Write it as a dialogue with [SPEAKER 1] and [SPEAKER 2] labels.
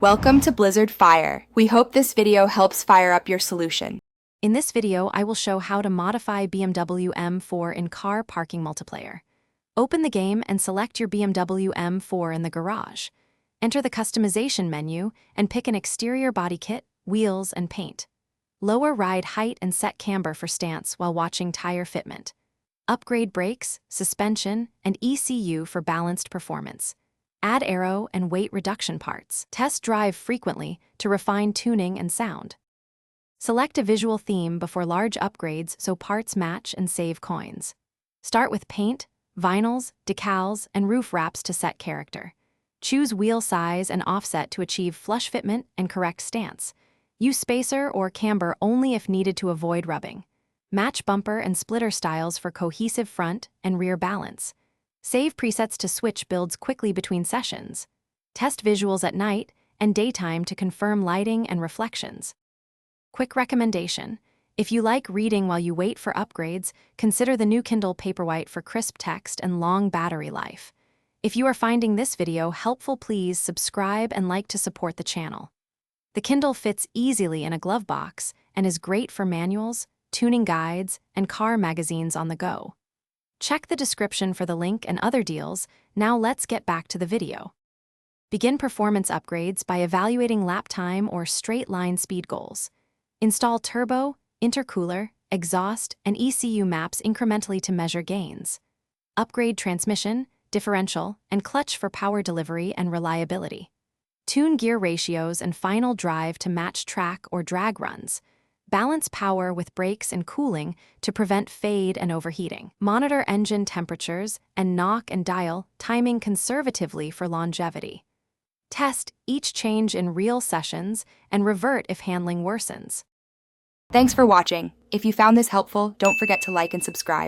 [SPEAKER 1] Welcome to Blizzard Fire. We hope this video helps fire up your solution.
[SPEAKER 2] In this video, I will show how to modify BMW M4 in Car Parking Multiplayer. Open the game and select your BMW M4 in the garage. Enter the customization menu and pick an exterior body kit, wheels, and paint. Lower ride height and set camber for stance while watching tire fitment. Upgrade brakes, suspension, and ECU for balanced performance. Add aero and weight reduction parts. Test drive frequently to refine tuning and sound. Select a visual theme before large upgrades so parts match and save coins. Start with paint, vinyls, decals, and roof wraps to set character. Choose wheel size and offset to achieve flush fitment and correct stance. Use spacer or camber only if needed to avoid rubbing. Match bumper and splitter styles for cohesive front and rear balance. Save presets to switch builds quickly between sessions. Test visuals at night and daytime to confirm lighting and reflections. Quick recommendation: if you like reading while you wait for upgrades, consider the new Kindle Paperwhite for crisp text and long battery life. If you are finding this video helpful, please subscribe and like to support the channel. The Kindle fits easily in a glove box and is great for manuals, tuning guides, and car magazines on the go. Check the description for the link and other deals. Now let's get back to the video. Begin performance upgrades by evaluating lap time or straight line speed goals. Install turbo, intercooler, exhaust, and ECU maps incrementally to measure gains. Upgrade transmission, differential, and clutch for power delivery and reliability. Tune gear ratios and final drive to match track or drag runs. Balance power with brakes and cooling to prevent fade and overheating. Monitor engine temperatures and knock and dial timing conservatively for longevity. Test each change in real sessions and revert if handling worsens.
[SPEAKER 1] Thanks for watching. If you found this helpful, don't forget to like and subscribe.